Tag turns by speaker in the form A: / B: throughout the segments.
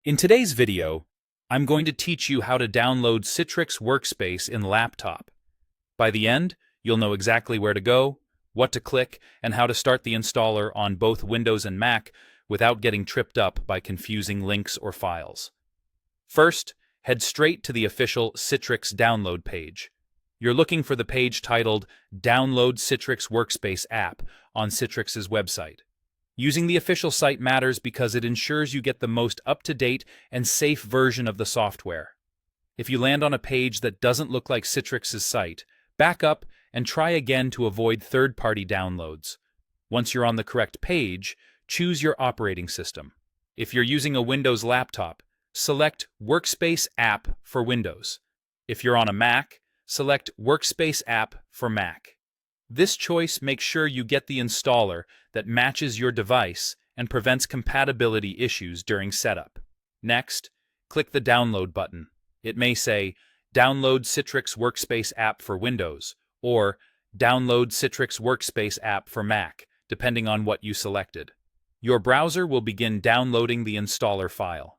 A: In today's video, I'm going to teach you how to download Citrix Workspace in Laptop. By the end, you'll know exactly where to go, what to click, and how to start the installer on both Windows and Mac without getting tripped up by confusing links or files. First, head straight to the official Citrix download page. You're looking for the page titled Download Citrix Workspace app on Citrix's website. Using the official site matters because it ensures you get the most up-to-date and safe version of the software. If you land on a page that doesn't look like Citrix's site, back up and try again to avoid third-party downloads. Once you're on the correct page, choose your operating system. If you're using a Windows laptop, select Workspace app for Windows. If you're on a Mac, select Workspace app for Mac. This choice makes sure you get the installer that matches your device and prevents compatibility issues during setup. Next, click the Download button. It may say, Download Citrix Workspace app for Windows, or Download Citrix Workspace app for Mac, depending on what you selected. Your browser will begin downloading the installer file.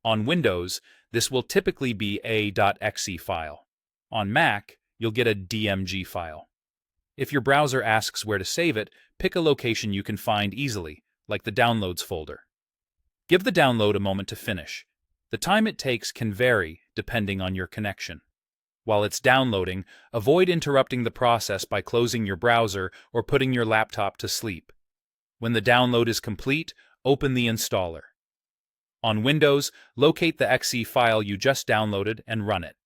A: On Windows, this will typically be a.exe file. On Mac, you'll get a DMG file. If your browser asks where to save it, pick a location you can find easily, like the Downloads folder. Give the download a moment to finish. The time it takes can vary depending on your connection. While it's downloading, avoid interrupting the process by closing your browser or putting your laptop to sleep. When the download is complete, open the installer. On Windows, locate the exe file you just downloaded and run it.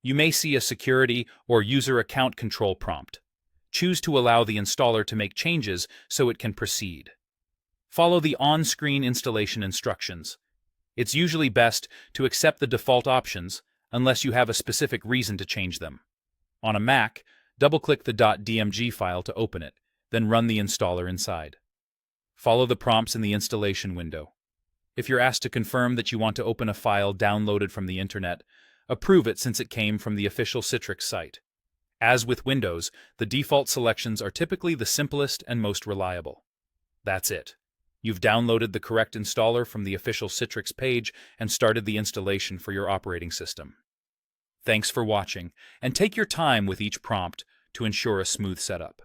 A: You may see a security or user account control prompt. Choose to allow the installer to make changes so it can proceed. Follow the on-screen installation instructions. It's usually best to accept the default options unless you have a specific reason to change them. On a Mac, double-click the .dmg file to open it, then run the installer inside. Follow the prompts in the installation window. If you're asked to confirm that you want to open a file downloaded from the internet, approve it since it came from the official Citrix site. As with Windows, the default selections are typically the simplest and most reliable. That's it. You've downloaded the correct installer from the official Citrix page and started the installation for your operating system. Thanks for watching, and take your time with each prompt to ensure a smooth setup.